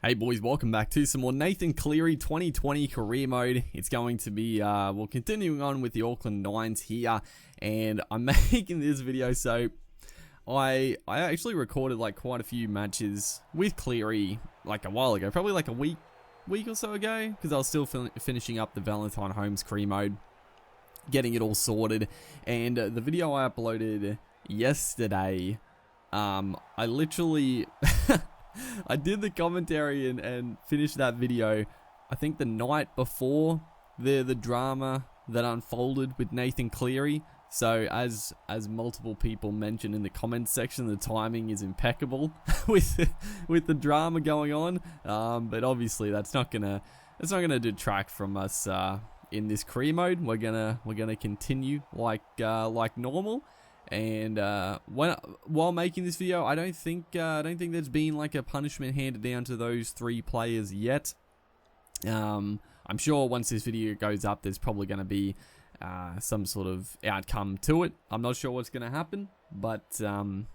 Hey boys, welcome back to some more Nathan Cleary 2020 career mode. It's going to be, continuing on with the Auckland Nines here, and I'm making this video so I actually recorded like quite a few matches with Cleary like a while ago, probably like a week or so ago, because I was still finishing up the Valentine Holmes career mode, getting it all sorted, and the video I uploaded yesterday, I literally... I did the commentary and finished that video, I think the night before the drama that unfolded with Nathan Cleary. So as multiple people mentioned in the comments section, the timing is impeccable with the drama going on. But obviously that's not gonna detract from us in this career mode. We're gonna continue like normal. And while making this video, I don't think there's been like a punishment handed down to those three players yet. I'm sure once this video goes up, there's probably going to be some sort of outcome to it. I'm not sure what's going to happen, but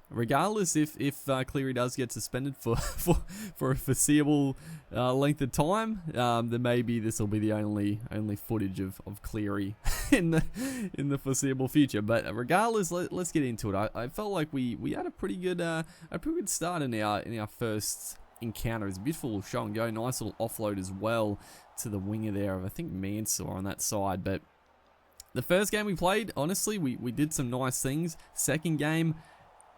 regardless, if Cleary does get suspended for a foreseeable length of time, then maybe this will be the only footage of Cleary in the foreseeable future. But regardless, let's get into it. I felt like we had a pretty good start in our first encounter. It's a beautiful shot and go, nice little offload as well to the winger there of I think Mansour on that side. But the first game we played, honestly, we did some nice things. Second game,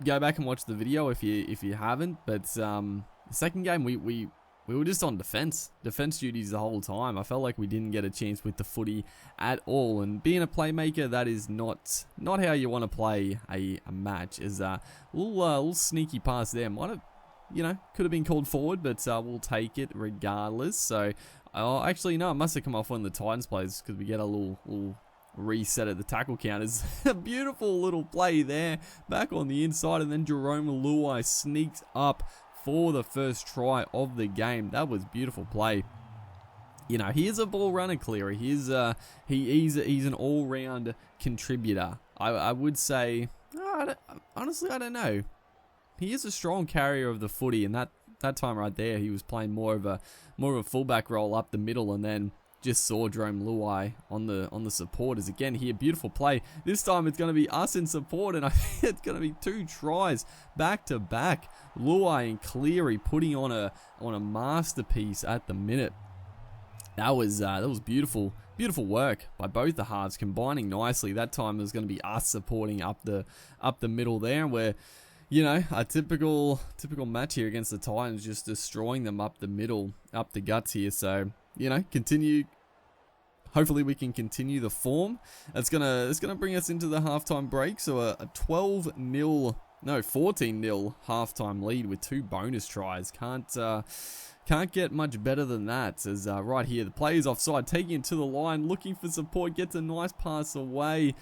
go back and watch the video if you haven't. But the second game, we were just on defense duties the whole time. I felt like we didn't get a chance with the footy at all. And being a playmaker, that is not how you want to play a match. Is a little sneaky pass there. Might have, could have been called forward, but we'll take it regardless. So, actually, no, it must have come off one of the Titans plays because we get a little reset at the tackle counters. A beautiful little play there, back on the inside, and then Jerome Luai sneaks up for the first try of the game. That was beautiful play. He is a ball runner, Cleary. He's an all-round contributor. I would say, honestly, I don't know. He is a strong carrier of the footy, and that time right there, he was playing more of a fullback role up the middle, and then just saw Jerome Luai on the supporters again here. Beautiful play. This time it's going to be us in support, and I think it's going to be 2 tries back to back. Luai and Cleary putting on a masterpiece at the minute. That was beautiful work by both the halves, combining nicely. That time it was going to be us supporting up the middle there, where a typical match here against the Titans, just destroying them up the middle, up the guts here. So continue. Hopefully we can continue the form. It's gonna bring us into the halftime break. So a 14-0 halftime lead with 2 bonus tries. Can't get much better than that. As right here, the player's offside, taking it to the line, looking for support, gets a nice pass away.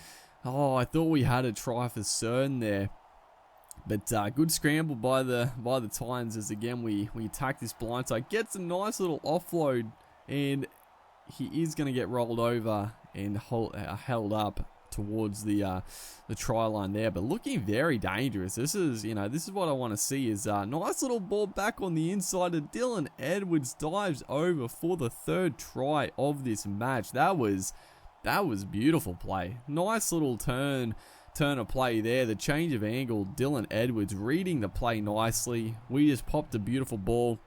Oh, I thought we had a try for certain there. But good scramble by the Titans as again we attack this blindside. Gets a nice little offload, and he is going to get rolled over and held up towards the try line there. But looking very dangerous. This is what I want to see. Is nice little ball back on the inside. Dylan Edwards dives over for the 3rd try of this match. That was beautiful play. Nice little turn of play there. The change of angle, Dylan Edwards reading the play nicely. We just popped a beautiful ball,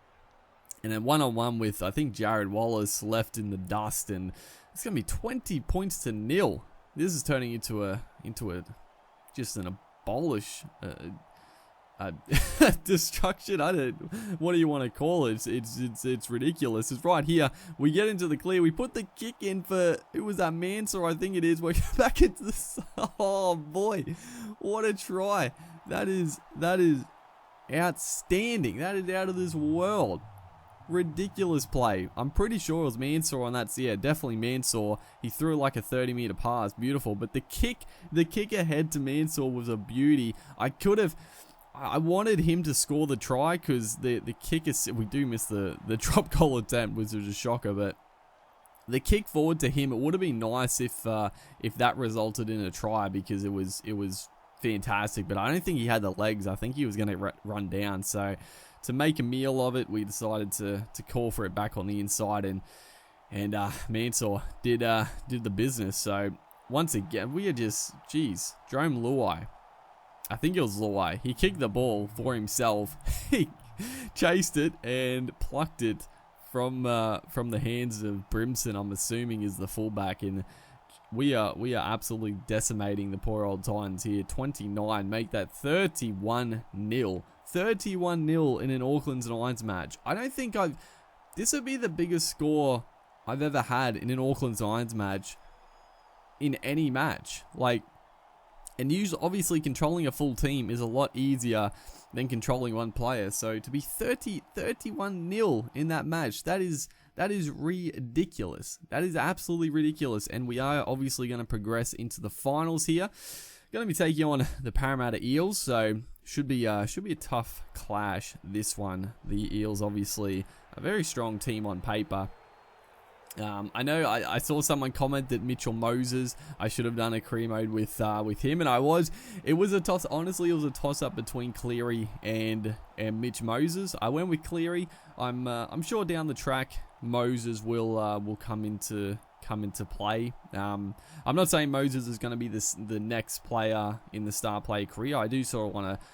and then 1-on-1 with, I think, Jared Wallace left in the dust, and it's going to be 20 points to 0. This is turning into just an abolish destruction. What do you want to call it? It's ridiculous. It's right here. We get into the clear. We put the kick in for, who was that, Mansour, I think it is. We're back into the, oh boy, what a try. That is outstanding. That is out of this world. Ridiculous play. I'm pretty sure it was Mansour on that. So yeah, definitely Mansour. He threw like a 30-meter pass. Beautiful. But the kick ahead to Mansour was a beauty. I wanted him to score the try because the kick is, we do miss the drop goal attempt, which was a shocker, but the kick forward to him, it would have been nice if that resulted in a try, because it was fantastic, but I don't think he had the legs. I think he was going to run down. So to make a meal of it, we decided to call for it back on the inside, and Mansour did the business. So once again, we are just, geez, Jarome Luai. I think it was Luai. He kicked the ball for himself. He chased it and plucked it from the hands of Brimson, I'm assuming is the fullback, and we are absolutely decimating the poor old Titans here. 29, make that 31-0. 31-0 in an Auckland's Lions match. I don't think this would be the biggest score I've ever had in an Auckland's Lions match in any match. Like, and usually, obviously, controlling a full team is a lot easier than controlling one player. So to be 31-0 in that match, that is ridiculous. That is absolutely ridiculous. And we are obviously going to progress into the finals here. Going to be taking on the Parramatta Eels, so should be a tough clash, this one. The Eels, obviously, a very strong team on paper. I know I saw someone comment that Mitchell Moses, I should have done a career mode with him, and it was a toss. Honestly, it was a toss up between Cleary and Mitch Moses. I went with Cleary. I'm sure down the track Moses will come into play. I'm not saying Moses is going to be the next player in the star player career. I do sort of want to,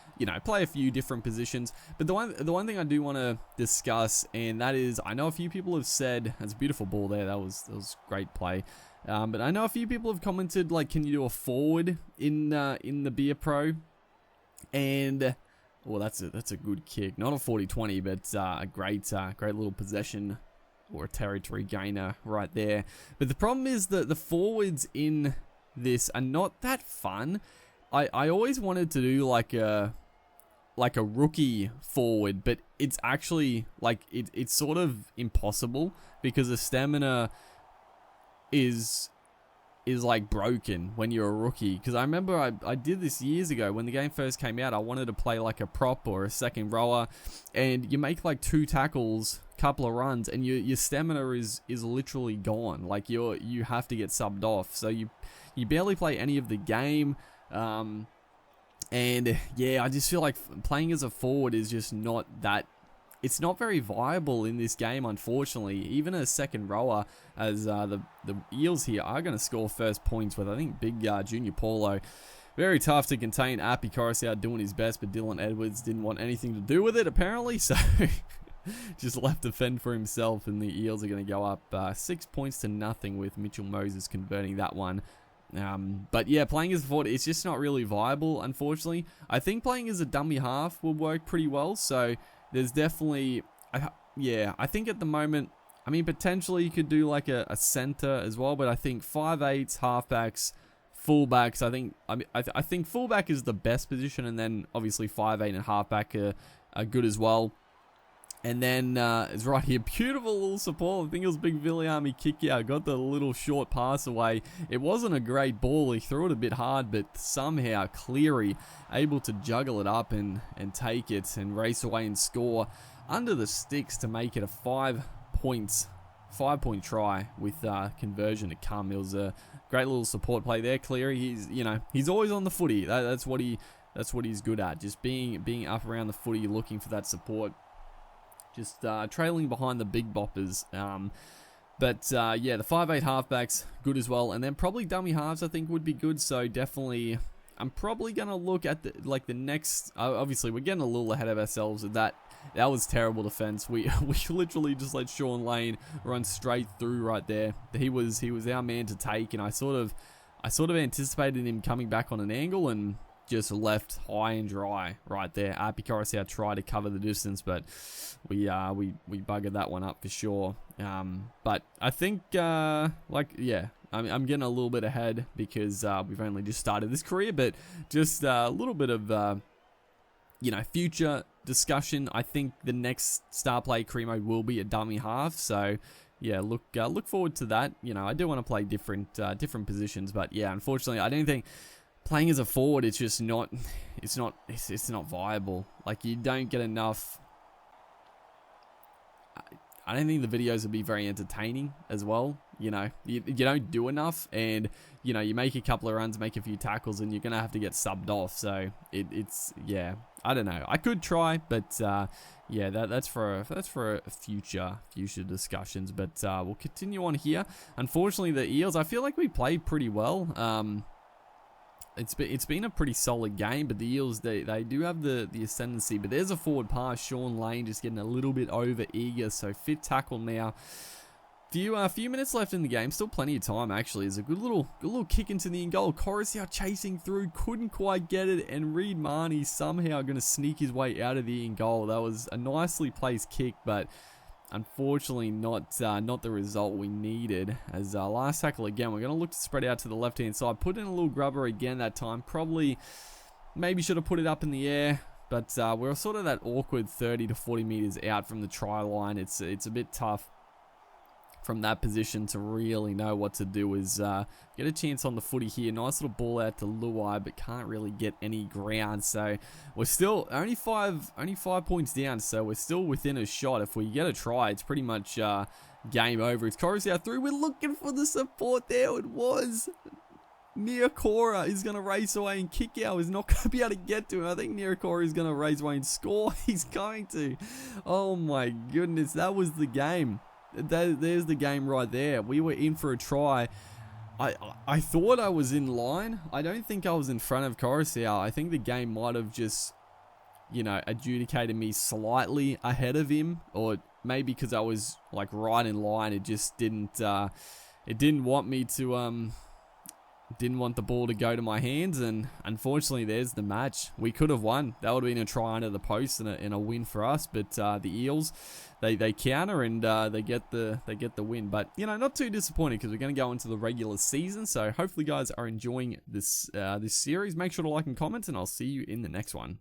play a few different positions. But the one thing I do want to discuss, and that is, I know a few people have said, that's a beautiful ball there. That was great play. But I know a few people have commented, like, can you do a forward in the Beer Pro? And well, that's a good kick. Not a 40-20, but a great little possession or a territory gainer right there. But the problem is that the forwards in this are not that fun. I always wanted to do like a rookie forward, but it's actually like it's sort of impossible because the stamina is like broken when you're a rookie. Because I remember I did this years ago when the game first came out. I wanted to play like a prop or a second rower, and you make like 2 tackles, couple of runs, and your stamina is literally gone. Like you have to get subbed off, so you barely play any of the game. And yeah, I just feel like playing as a forward is just not that. It's not very viable in this game, unfortunately. Even a second rower, as the Eels here are going to score first points with, I think, big Junior Paulo. Very tough to contain. Api Coruscant doing his best, but Dylan Edwards didn't want anything to do with it, apparently. So just left to fend for himself, and the Eels are going to go up 6 points to nothing with Mitchell Moses converting that one. But yeah, playing as a forward, it's just not really viable, unfortunately. I think playing as a dummy half will work pretty well, so there's definitely, I think at the moment, I mean, potentially you could do like a center as well, but I think 5'8", halfbacks, fullbacks, I think fullback is the best position, and then obviously 5'8" and halfback are good as well. And then it's right here, beautiful little support. I think it was Big Viliami kick out, got the little short pass away. It wasn't a great ball, he threw it a bit hard, but somehow Cleary able to juggle it up and take it and race away and score under the sticks to make it a 5-point try with conversion to come. It was a great little support play there. Cleary, he's always on the footy. That's what he's good at, just being up around the footy, looking for that support. Just trailing behind the big boppers. But yeah, the 5'8" halfbacks, good as well. And then probably dummy halves, I think, would be good. So definitely, I'm probably going to look at the next... obviously, we're getting a little ahead of ourselves. That was terrible defense. We literally just let Sean Lane run straight through right there. He was our man to take. And I sort of anticipated him coming back on an angle and just left high and dry right there. Api Coruscant tried to cover the distance, but we buggered that one up for sure. But I think I'm getting a little bit ahead because we've only just started this career, but just a little bit of future discussion. I think the next star play career mode will be a dummy half, so yeah, look forward to that. I do want to play different positions, but yeah, unfortunately, I don't think playing as a forward, it's just not viable. Like, you don't get enough. I don't think the videos would be very entertaining as well. You don't do enough, and you make a couple of runs, make a few tackles, and you're gonna have to get subbed off. So it's I don't know. I could try, but yeah, that's for future discussions. But we'll continue on here. Unfortunately, the Eels, I feel like we played pretty well. It's been a pretty solid game, but the Eels, they do have the ascendancy. But there's a forward pass. Sean Lane just getting a little bit over eager. So fit tackle now. Few minutes left in the game. Still plenty of time, actually. There's a good little kick into the in goal. Coruscant chasing through. Couldn't quite get it. And Reed Mahoney somehow going to sneak his way out of the in goal. That was a nicely placed kick, but unfortunately not the result we needed. As last tackle again, we're going to look to spread out to the left-hand side. Put in a little grubber again that time. Probably, maybe should have put it up in the air. But we're sort of that awkward 30 to 40 meters out from the try line. It's a bit tough from that position to really know what to do. Is get a chance on the footy here. Nice little ball out to Luai, but can't really get any ground. So we're still only five points down. So we're still within a shot. If we get a try, it's pretty much game over. It's Coruscant through. We're looking for the support there. It was Niokora is going to race away, and kick out is not going to be able to get to him. I think Niokora is going to race away and score. He's going to. Oh my goodness, that was the game. There's the game right there. We were in for a try. I thought I was in line. I don't think I was in front of Coruscant. I think the game might have just, adjudicated me slightly ahead of him, or maybe because I was like right in line. It just didn't. It didn't want me to. Didn't want the ball to go to my hands, and unfortunately there's the match. We could have won. That would have been a try under the post and a win for us, but the Eels, they counter and they get the win. But not too disappointed, because we're going to go into the regular season. So hopefully guys are enjoying this series. Make sure to like and comment, and I'll see you in the next one.